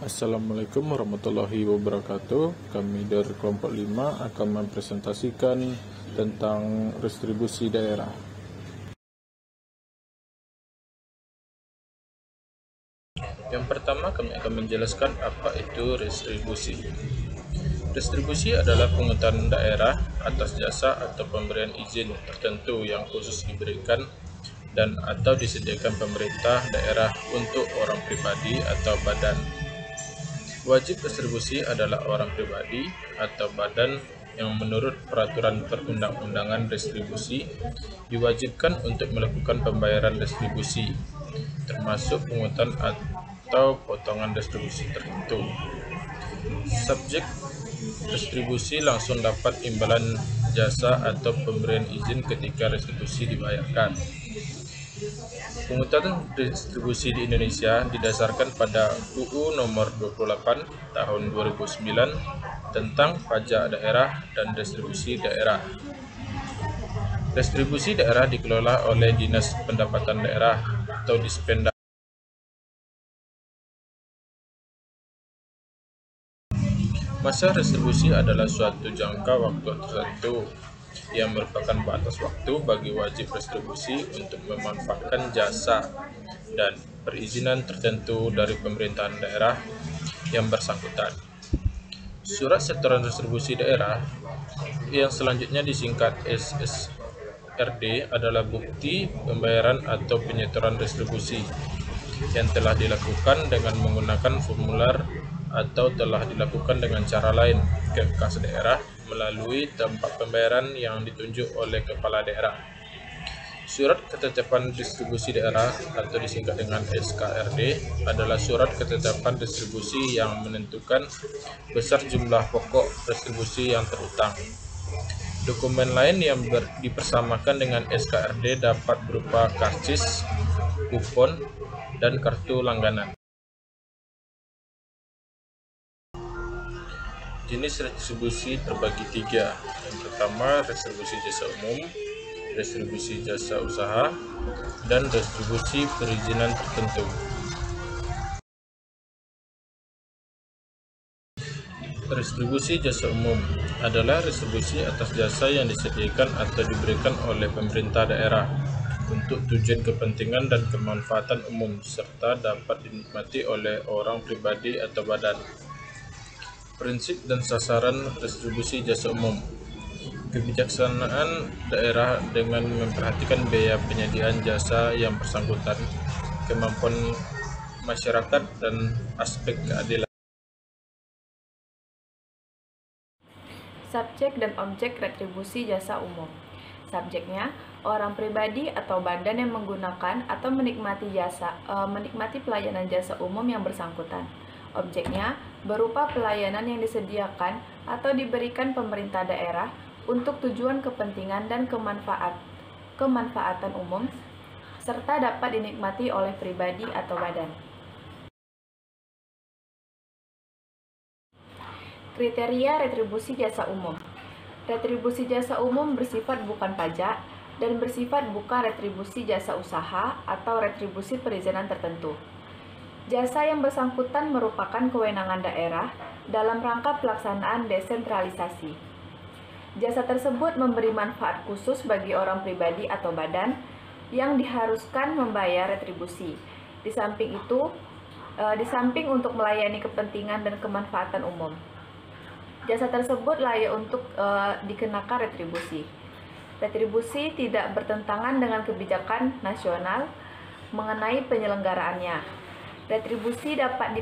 Assalamualaikum warahmatullahi wabarakatuh. Kami dari kelompok 5 akan mempresentasikan tentang distribusi daerah. Yang pertama, kami akan menjelaskan apa itu distribusi. Distribusi adalah pungutan daerah atas jasa atau pemberian izin tertentu yang khusus diberikan dan atau disediakan pemerintah daerah untuk orang pribadi atau badan. Wajib distribusi adalah orang pribadi atau badan yang menurut peraturan perundang-undangan distribusi diwajibkan untuk melakukan pembayaran distribusi, termasuk pungutan atau potongan distribusi tertentu. Subjek distribusi langsung dapat imbalan jasa atau pemberian izin ketika distribusi dibayarkan. Pungutan distribusi di Indonesia didasarkan pada UU Nomor 28 Tahun 2009 tentang Pajak Daerah dan Distribusi Daerah. Distribusi daerah dikelola oleh Dinas Pendapatan Daerah atau Dispenda. Masa distribusi adalah suatu jangka waktu tertentu yang merupakan batas waktu bagi wajib distribusi untuk memanfaatkan jasa dan perizinan tertentu dari pemerintahan daerah yang bersangkutan. Surat Setoran Distribusi Daerah yang selanjutnya disingkat SSRD adalah bukti pembayaran atau penyetoran distribusi yang telah dilakukan dengan menggunakan formular atau telah dilakukan dengan cara lain ke kas daerah melalui tempat pembayaran yang ditunjuk oleh kepala daerah. Surat Ketetapan Distribusi Daerah atau disingkat dengan SKRD adalah surat ketetapan distribusi yang menentukan besar jumlah pokok distribusi yang terutang. Dokumen lain yang dipersamakan dengan SKRD dapat berupa karcis, kupon, dan kartu langganan. Jenis distribusi terbagi tiga. Yang pertama, distribusi jasa umum, distribusi jasa usaha, dan distribusi perizinan tertentu. Distribusi jasa umum adalah distribusi atas jasa yang disediakan atau diberikan oleh pemerintah daerah untuk tujuan kepentingan dan kemanfaatan umum serta dapat dinikmati oleh orang pribadi atau badan. Prinsip dan sasaran distribusi jasa umum. Kebijaksanaan daerah dengan memperhatikan biaya penyediaan jasa yang bersangkutan, kemampuan masyarakat, dan aspek keadilan. Subjek dan objek retribusi jasa umum. Subjeknya, orang pribadi atau badan yang menggunakan atau menikmati pelayanan jasa umum yang bersangkutan. Objeknya berupa pelayanan yang disediakan atau diberikan pemerintah daerah untuk tujuan kepentingan dan kemanfaatan umum serta dapat dinikmati oleh pribadi atau badan. Kriteria retribusi jasa umum. Retribusi jasa umum bersifat bukan pajak dan bersifat bukan retribusi jasa usaha atau retribusi perizinan tertentu. Jasa yang bersangkutan merupakan kewenangan daerah dalam rangka pelaksanaan desentralisasi. Jasa tersebut memberi manfaat khusus bagi orang pribadi atau badan yang diharuskan membayar retribusi. Di samping untuk melayani kepentingan dan kemanfaatan umum. Jasa tersebut layak untuk dikenakan retribusi. Retribusi tidak bertentangan dengan kebijakan nasional mengenai penyelenggaraannya. Retribusi dapat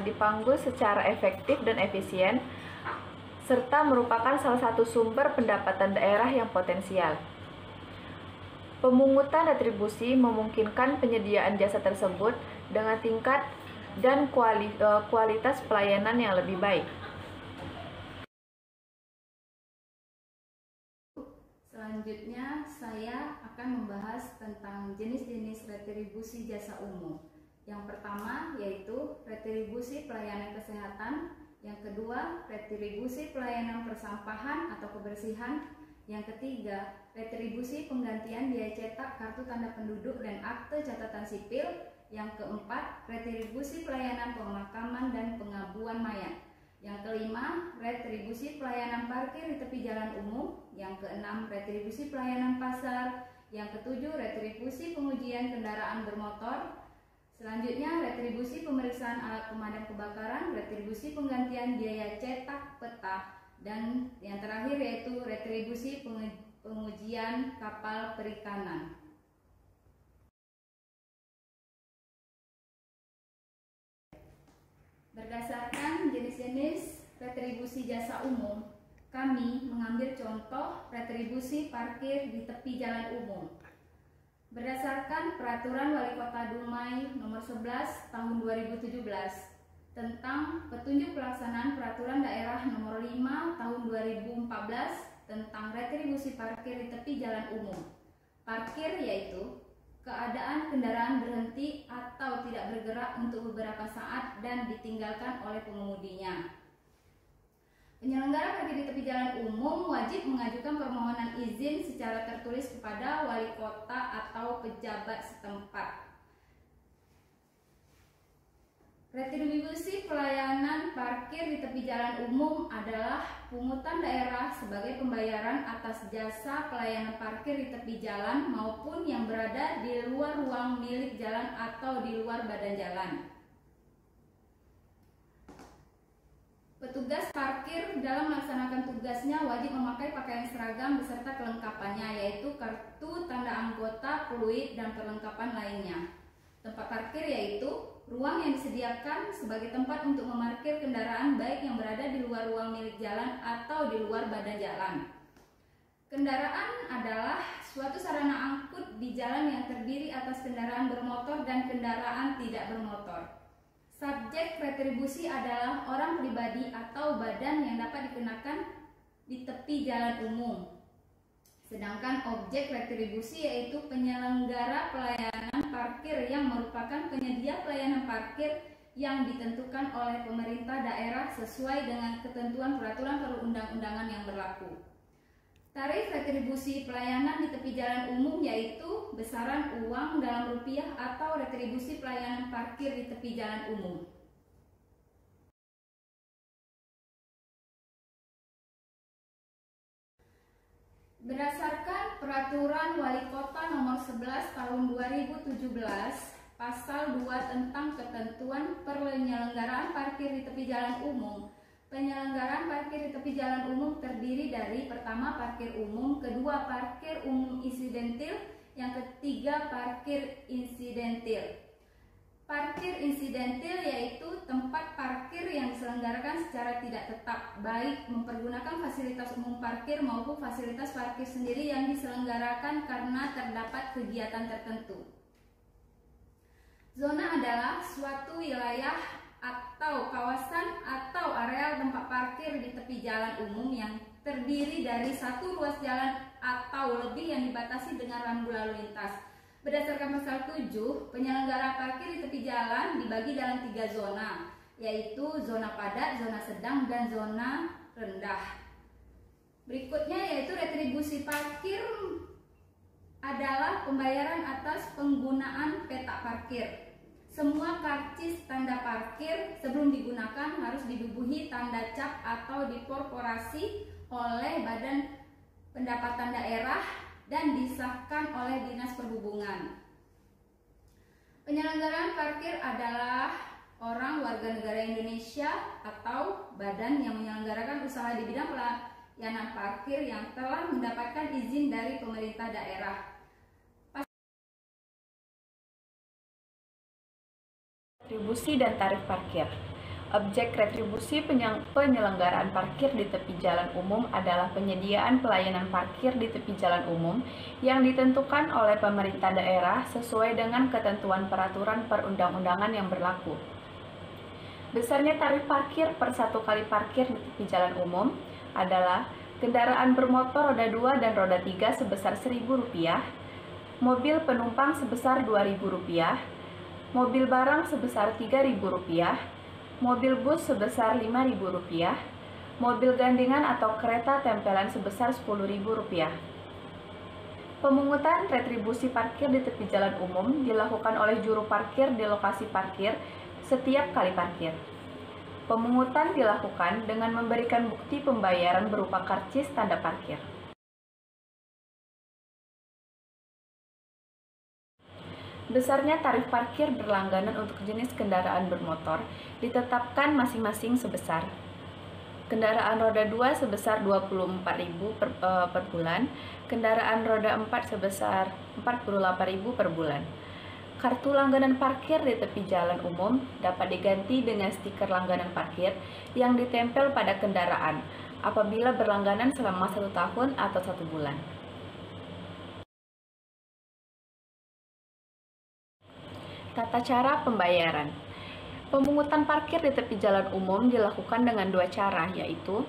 dipanggul secara efektif dan efisien, serta merupakan salah satu sumber pendapatan daerah yang potensial. Pemungutan retribusi memungkinkan penyediaan jasa tersebut dengan tingkat dan kualitas pelayanan yang lebih baik. Selanjutnya, saya akan membahas tentang jenis-jenis retribusi jasa umum. Yang pertama yaitu retribusi pelayanan kesehatan, yang kedua retribusi pelayanan persampahan atau kebersihan, Yang ketiga, retribusi penggantian biaya cetak kartu tanda penduduk dan akte catatan sipil. Yang keempat, retribusi pelayanan pemakaman dan pengabuan mayat. Yang kelima, retribusi pelayanan parkir di tepi jalan umum. Yang keenam, retribusi pelayanan pasar. Yang ketujuh, retribusi pengujian kendaraan bermotor. Selanjutnya, retribusi pemeriksaan alat pemadam kebakaran, retribusi penggantian biaya cetak peta, dan yang terakhir yaitu retribusi pengujian kapal perikanan. Berdasarkan jenis-jenis retribusi jasa umum, kami mengambil contoh retribusi parkir di tepi jalan umum. Berdasarkan Peraturan Wali Kota Dumai Nomor 11 Tahun 2017 tentang petunjuk pelaksanaan Peraturan Daerah Nomor 5 Tahun 2014 tentang retribusi parkir di tepi jalan umum. Parkir yaitu keadaan kendaraan berhenti atau tidak bergerak untuk beberapa saat dan ditinggalkan oleh pengemudinya. Penyelenggara parkir di tepi jalan umum wajib mengajukan permohonan izin secara tertulis kepada wali kota atau pejabat setempat. Retribusi pelayanan parkir di tepi jalan umum adalah pungutan daerah sebagai pembayaran atas jasa pelayanan parkir di tepi jalan maupun yang berada di luar ruang milik jalan atau di luar badan jalan. Petugas parkir dalam melaksanakan tugasnya wajib memakai pakaian seragam beserta kelengkapannya, yaitu kartu tanda anggota, fluid, dan perlengkapan lainnya. Tempat parkir yaitu ruang yang disediakan sebagai tempat untuk memarkir kendaraan baik yang berada di luar ruang milik jalan atau di luar badan jalan. Kendaraan adalah suatu sarana angkut di jalan yang terdiri atas kendaraan bermotor dan kendaraan tidak bermotor. Subjek retribusi adalah orang pribadi atau badan yang dapat dikenakan di tepi jalan umum. Sedangkan objek retribusi yaitu penyelenggara pelayanan parkir yang merupakan penyedia pelayanan parkir yang ditentukan oleh pemerintah daerah sesuai dengan ketentuan peraturan perundang-undangan yang berlaku. Tarif retribusi pelayanan di tepi jalan umum yaitu besaran uang dalam rupiah atau retribusi pelayanan parkir di tepi jalan umum. Berdasarkan Peraturan Wali Kota Nomor 11 Tahun 2017, Pasal 2 tentang ketentuan penyelenggaraan parkir di tepi jalan umum. Penyelenggaraan parkir di tepi jalan umum terdiri dari pertama parkir umum, kedua parkir umum insidentil, yang ketiga parkir insidentil. Parkir insidentil yaitu tempat parkir yang diselenggarakan secara tidak tetap, baik mempergunakan fasilitas umum parkir maupun fasilitas parkir sendiri yang diselenggarakan karena terdapat kegiatan tertentu. Zona adalah suatu wilayah atau kawasan atau areal tempat parkir di tepi jalan umum yang terdiri dari satu ruas jalan atau lebih yang dibatasi dengan rambu lalu lintas. Berdasarkan pasal 7, penyelenggara parkir di tepi jalan dibagi dalam 3 zona, yaitu zona padat, zona sedang, dan zona rendah. Berikutnya yaitu retribusi parkir adalah pembayaran atas penggunaan peta parkir. Semua karcis tanda parkir sebelum digunakan harus dibubuhi tanda cap atau dikorporasi oleh Badan Pendapatan Daerah dan disahkan oleh Dinas Perhubungan. Penyelenggaraan parkir adalah orang warga negara Indonesia atau badan yang menyelenggarakan usaha di bidang pelayanan parkir yang telah mendapatkan izin dari pemerintah daerah. Retribusi dan tarif parkir. Objek retribusi penyelenggaraan parkir di tepi jalan umum adalah penyediaan pelayanan parkir di tepi jalan umum yang ditentukan oleh pemerintah daerah sesuai dengan ketentuan peraturan perundang-undangan yang berlaku. Besarnya tarif parkir per satu kali parkir di tepi jalan umum adalah kendaraan bermotor roda 2 dan roda 3 sebesar Rp1.000, mobil penumpang sebesar Rp2.000, mobil barang sebesar Rp3.000, mobil bus sebesar Rp5.000, mobil gandengan atau kereta tempelan sebesar Rp10.000. Pemungutan retribusi parkir di tepi jalan umum dilakukan oleh juru parkir di lokasi parkir setiap kali parkir. Pemungutan dilakukan dengan memberikan bukti pembayaran berupa karcis tanda parkir. Besarnya tarif parkir berlangganan untuk jenis kendaraan bermotor ditetapkan masing-masing sebesar kendaraan roda 2 sebesar Rp24.000 per bulan, kendaraan roda 4 sebesar Rp48.000 per bulan. Kartu langganan parkir di tepi jalan umum dapat diganti dengan stiker langganan parkir yang ditempel pada kendaraan apabila berlangganan selama 1 tahun atau 1 bulan. Tata cara pembayaran. Pemungutan parkir di tepi jalan umum dilakukan dengan 2 cara, yaitu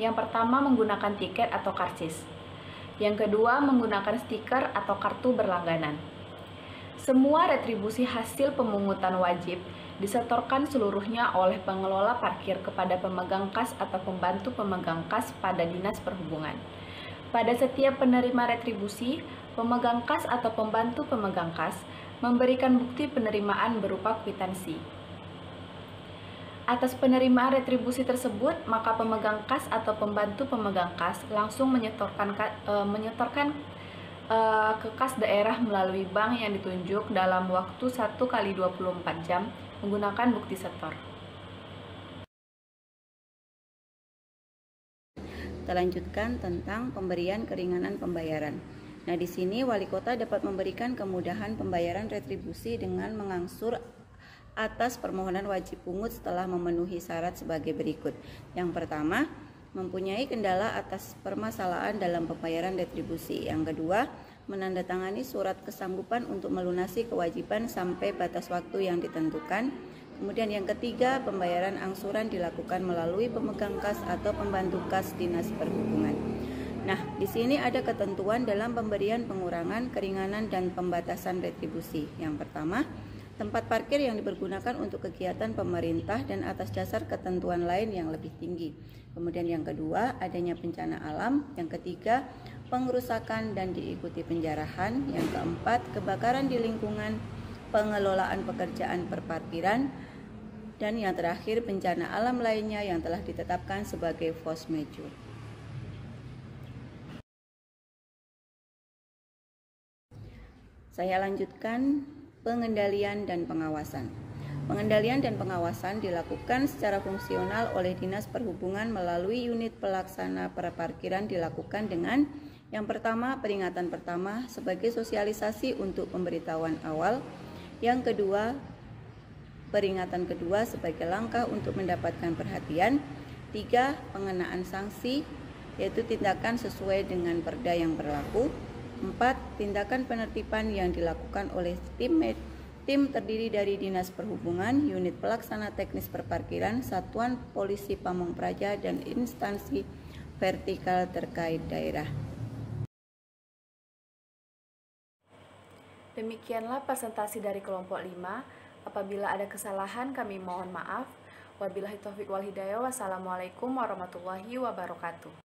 yang pertama menggunakan tiket atau karcis, yang kedua menggunakan stiker atau kartu berlangganan. Semua retribusi hasil pemungutan wajib disetorkan seluruhnya oleh pengelola parkir kepada pemegang kas atau pembantu pemegang kas pada Dinas Perhubungan. Pada setiap penerima retribusi, pemegang kas atau pembantu pemegang kas memberikan bukti penerimaan berupa kwitansi. Atas penerimaan retribusi tersebut, maka pemegang kas atau pembantu pemegang kas langsung menyetorkan ke kas daerah melalui bank yang ditunjuk dalam waktu 1 kali 24 jam menggunakan bukti setor. Kita lanjutkan tentang pemberian keringanan pembayaran. Nah, di sini wali kota dapat memberikan kemudahan pembayaran retribusi dengan mengangsur atas permohonan wajib pungut setelah memenuhi syarat sebagai berikut. Yang pertama, mempunyai kendala atas permasalahan dalam pembayaran retribusi. Yang kedua, menandatangani surat kesanggupan untuk melunasi kewajiban sampai batas waktu yang ditentukan. Kemudian yang ketiga, pembayaran angsuran dilakukan melalui pemegang kas atau pembantu kas Dinas Perhubungan. Nah, di sini ada ketentuan dalam pemberian pengurangan, keringanan, dan pembatasan retribusi. Yang pertama, tempat parkir yang dipergunakan untuk kegiatan pemerintah dan atas dasar ketentuan lain yang lebih tinggi. Kemudian yang kedua, adanya bencana alam. Yang ketiga, pengerusakan dan diikuti penjarahan. Yang keempat, kebakaran di lingkungan, pengelolaan pekerjaan perparkiran. Dan yang terakhir, bencana alam lainnya yang telah ditetapkan sebagai force majeure. Saya lanjutkan pengendalian dan pengawasan. Pengendalian dan pengawasan dilakukan secara fungsional oleh Dinas Perhubungan melalui unit pelaksana perparkiran dilakukan dengan yang pertama, peringatan pertama sebagai sosialisasi untuk pemberitahuan awal. Yang kedua, peringatan kedua sebagai langkah untuk mendapatkan perhatian. 3, pengenaan sanksi, yaitu tindakan sesuai dengan perda yang berlaku. 4, tindakan penertiban yang dilakukan oleh tim terdiri dari Dinas Perhubungan, unit pelaksana teknis perparkiran, satuan polisi Pamong Praja, dan instansi vertikal terkait daerah. Demikianlah presentasi dari kelompok 5. Apabila ada kesalahan kami mohon maaf. Wabillahi taufiq wal hidayah. Wassalamualaikum warahmatullahi wabarakatuh.